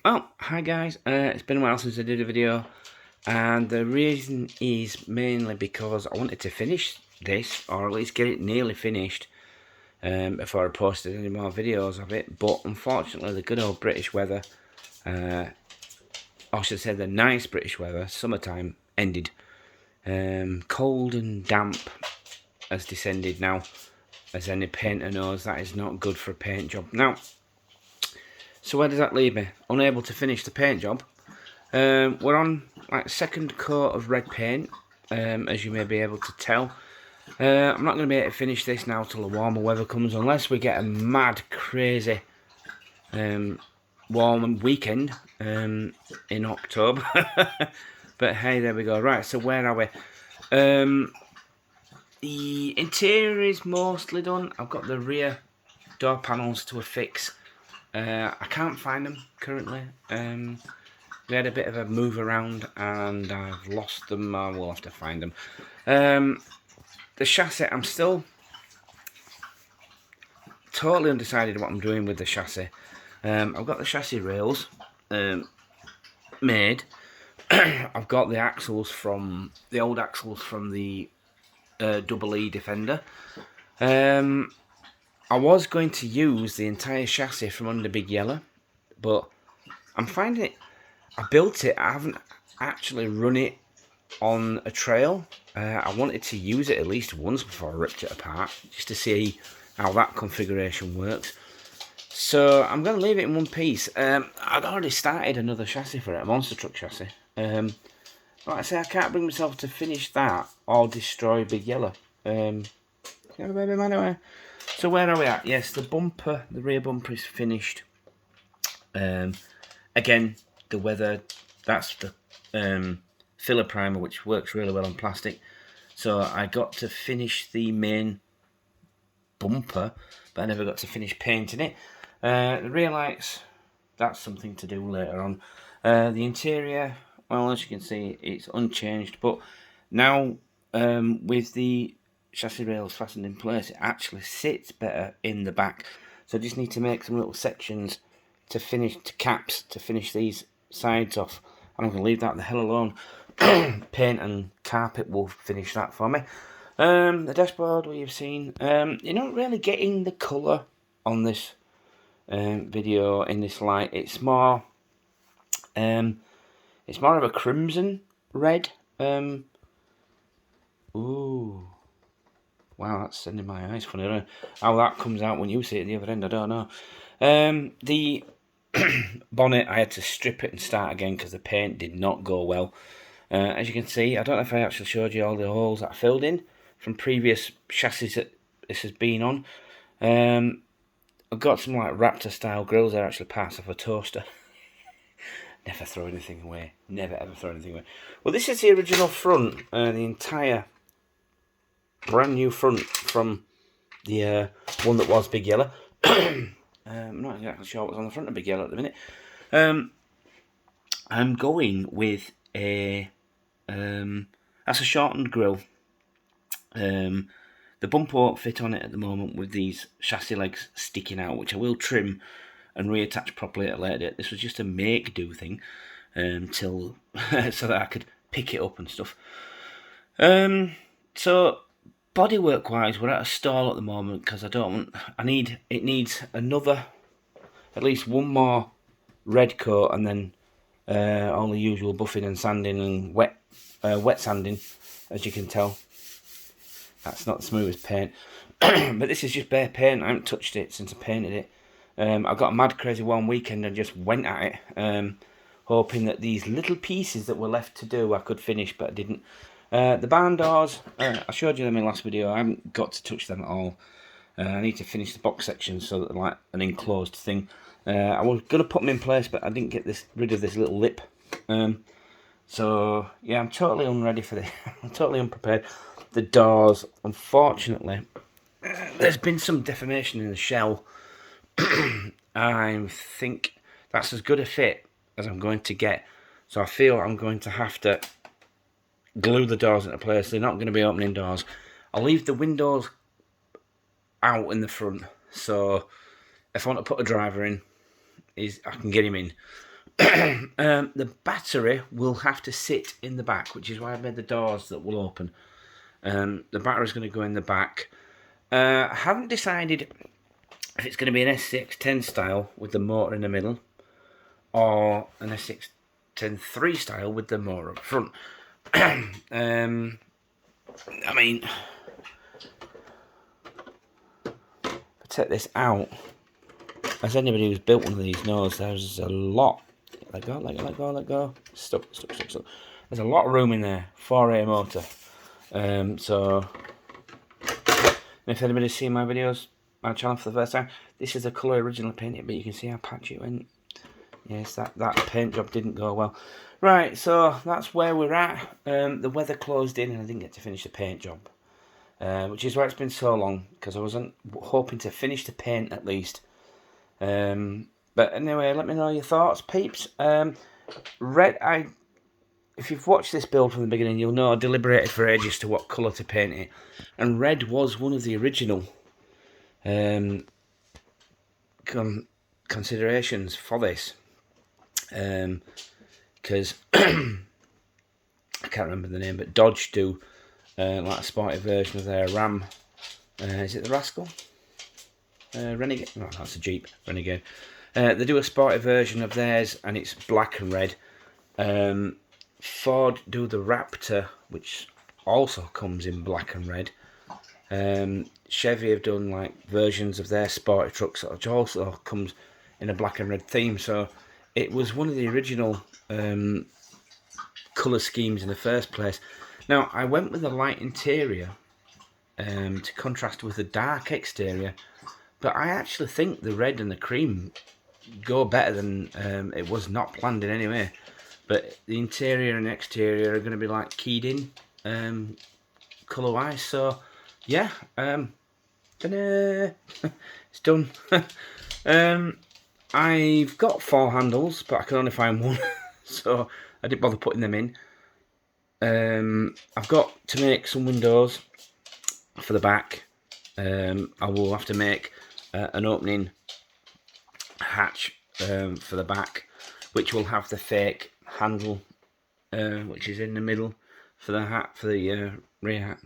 Well, hi guys, it's been a while since I did a video, and the reason is mainly because I wanted to finish this, or at least get it nearly finished, before I posted any more videos of it. But unfortunately the good old British weather, or I should say the nice British weather, summertime, ended. Cold and damp has descended now, as any painter knows. That is not good for a paint job. Now, so where does that leave me? Unable to finish the paint job. We're on like second coat of red paint, as you may be able to tell. I'm not going to be able to finish this now till the warmer weather comes, unless we get a mad, crazy warm weekend in October. But hey, there we go. Right, so where are we? The interior is mostly done. I've got the rear door panels to affix. I can't find them currently. We had a bit of a move around and I've lost them. We'll have to find them. The chassis, I'm still totally undecided what I'm doing with the chassis. I've got the chassis rails made. I've got the axles from the old axles from the Double E Defender. I was going to use the entire chassis from under Big Yellow, but I'm finding it. I built it. I haven't actually run it on a trail. I wanted to use it at least once before I ripped it apart, just to see how that configuration works. So I'm going to leave it in one piece. I'd already started another chassis for it, a monster truck chassis. Like I say, I can't bring myself to finish that or destroy Big Yellow. Anyway. So where are we at? Yes, the bumper, the rear bumper is finished. Again, the weather, that's the filler primer, which works really well on plastic. So I got to finish the main bumper, but I never got to finish painting it. The rear lights, that's something to do later on. The interior, well, as you can see, it's unchanged, but now with the chassis rails fastened in place, it actually sits better in the back. So I just need to make some little sections to finish, to caps, to finish these sides off. And I'm going to leave that the hell alone. Paint and carpet will finish that for me. The dashboard, what you've seen, you're not really getting the colour on this video in this light. It's more of a crimson red. Ooh, wow, that's sending my eyes funny. I don't know how that comes out when you see it at the other end. I don't know. The bonnet, I had to strip it and start again because the paint did not go well. As you can see, I don't know if I actually showed you all the holes that I filled in from previous chassis that this has been on. I've got some like Raptor style grills that are actually parts of a toaster. Never throw anything away. Never ever throw anything away. Well, this is the original front, the entire brand new front from the one that was Big Yellow. I'm not exactly sure what's on the front of Big Yellow at the minute. I'm going with a that's a shortened grille. The bumper won't fit on it at the moment with these chassis legs sticking out, which I will trim and reattach properly at a later date. This was just a make-do thing till so that I could pick it up and stuff. So bodywork wise, we're at a stall at the moment because it needs another, at least one more red coat, and then all the usual buffing and sanding and wet sanding, as you can tell. That's not the smoothest paint. But this is just bare paint. I haven't touched it since I painted it. I got a mad crazy warm weekend and just went at it, hoping that these little pieces that were left to do I could finish, but I didn't. The barn doors, I showed you them in the last video. I haven't got to touch them at all. I need to finish the box section so that they're like an enclosed thing. I was going to put them in place, but I didn't get rid of this little lip. So yeah, I'm totally unready for this. I'm totally unprepared. The doors, unfortunately, there's been some deformation in the shell. I think that's as good a fit as I'm going to get. So I feel I'm going to have to glue the doors into place. They're not going to be opening doors. I'll leave the windows out in the front. So if I want to put a driver in, I can get him in. The battery will have to sit in the back, which is why I made the doors that will open. The battery is going to go in the back. I haven't decided if it's going to be an S610 style with the motor in the middle, or an S610 3 style with the motor up front. I mean, if I take this out, as anybody who's built one of these knows, there's a lot. Let go, let go, let go, let go. Stop. There's a lot of room in there. 4A motor. So, if anybody's seen my videos, my channel for the first time, this is the colour originally painted, but you can see how patchy it went. Yes, that paint job didn't go well. Right, so that's where we're at. The weather closed in and I didn't get to finish the paint job. Which is why it's been so long, because I wasn't hoping to finish the paint at least. But anyway, let me know your thoughts, peeps. If you've watched this build from the beginning, you'll know I deliberated for ages to what colour to paint it. And red was one of the original considerations for this. Because I can't remember the name, but Dodge do like a sporty version of their Ram. Is it the Rascal? Renegade? No, that's a Jeep. Renegade. They do a sporty version of theirs, and it's black and red. Ford do the Raptor, which also comes in black and red. Chevy have done like versions of their sporty trucks, which also comes in a black and red theme. So it was one of the original colour schemes in the first place. Now, I went with a light interior to contrast with the dark exterior, but I actually think the red and the cream go better than it was not planned in any way. But the interior and exterior are going to be like keyed in colour wise. So yeah, it's done. I've got 4 handles, but I can only find one, so I didn't bother putting them in. I've got to make some windows for the back. I will have to make an opening hatch for the back, which will have the fake handle, which is in the middle for the rear hat.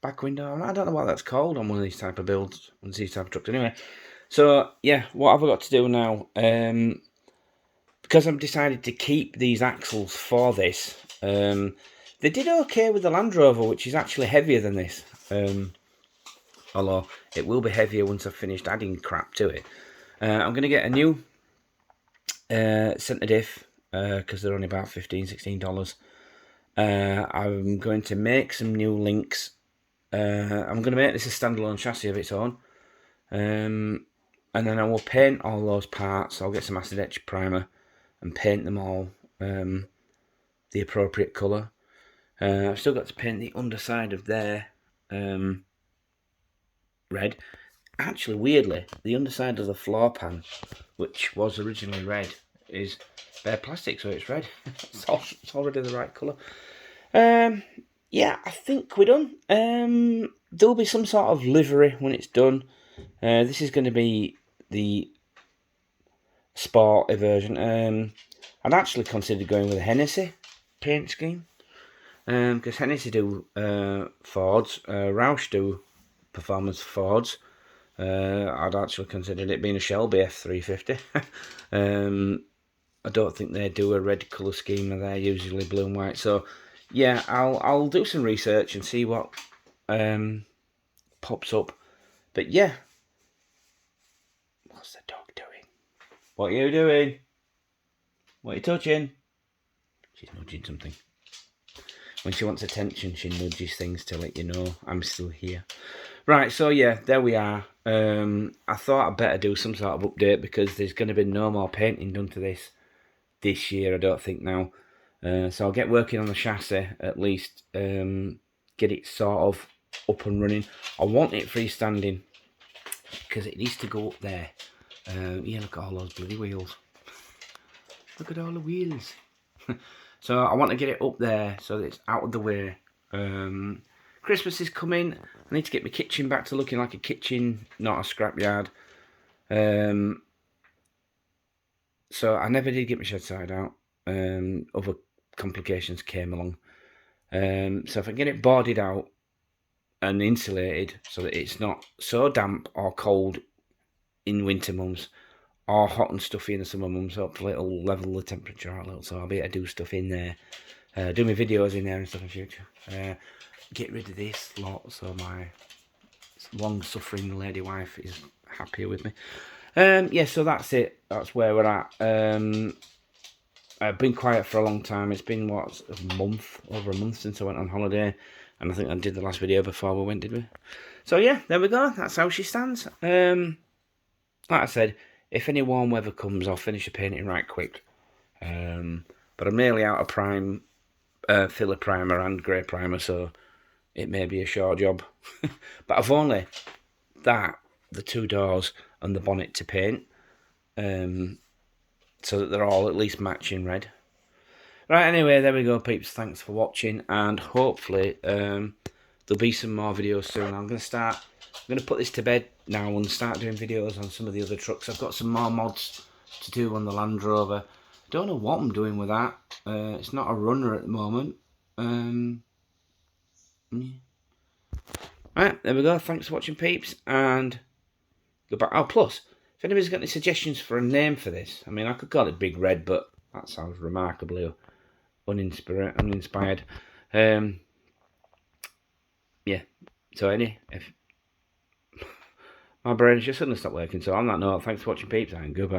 Back window, I don't know what that's called on one of these type of builds, one of these type of trucks. Anyway, so yeah, what have I got to do now? Because I've decided to keep these axles for this. They did okay with the Land Rover, which is actually heavier than this. Although it will be heavier once I've finished adding crap to it. I'm going to get a new centre diff, because they're only about $15–16. I'm going to make some new links. I'm going to make this a standalone chassis of its own. And then I will paint all those parts. I'll get some acid etch primer and paint them all the appropriate colour. I've still got to paint the underside of their red. Actually, weirdly, the underside of the floor pan, which was originally red, is bare plastic, so it's red. It's already the right colour. Yeah, I think we're done. There'll be some sort of livery when it's done. This is going to be the sport version. I'd actually considered going with a Hennessy paint scheme, because Hennessy do Fords, Roush do performance Fords. I'd actually considered it being a Shelby F350. I don't think they do a red colour scheme, they're usually blue and white. So yeah, I'll do some research and see what pops up. But yeah, what's the dog doing? What are you doing? What are you touching? She's nudging something. When she wants attention, she nudges things to let you know I'm still here. Right, so yeah, there we are. I thought I'd better do some sort of update, because there's going to be no more painting done to this year, I don't think now. So I'll get working on the chassis at least, get it sort of up and running. I want it freestanding, because it needs to go up there. Yeah, look at all those bloody wheels. Look at all the wheels. So I want to get it up there so that it's out of the way. Christmas is coming. I need to get my kitchen back to looking like a kitchen, not a scrapyard. So So I never did get my shed side out. Other complications came along. So if I get it boarded out and insulated so that it's not so damp or cold in winter months, or hot and stuffy in the summer months, hopefully it'll level the temperature out a little, so I'll be able to do stuff in there, do my videos in there and stuff in future. Get rid of this lot so my long-suffering lady wife is happier with me. Yeah, so that's it. That's where we're at. I've been quiet for a long time. It's been, what, over a month since I went on holiday. And I think I did the last video before we went, did we? So yeah, there we go. That's how she stands. Like I said, if any warm weather comes, I'll finish the painting right quick. But I'm nearly out of prime, filler primer and grey primer, so it may be a short job. But I've only the two doors and the bonnet to paint, so that they're all at least matching red. Right, anyway, there we go, peeps. Thanks for watching, and hopefully there'll be some more videos soon. I'm going to put this to bed now and start doing videos on some of the other trucks. I've got some more mods to do on the Land Rover. I don't know what I'm doing with that. It's not a runner at the moment. Right, there we go. Thanks for watching, peeps, and goodbye. Oh, plus, if anybody's got any suggestions for a name for this, I mean, I could call it Big Red, but that sounds remarkably uninspired. Yeah. So if my brain's just suddenly stopped working. So on that note, thanks for watching, peeps, and goodbye.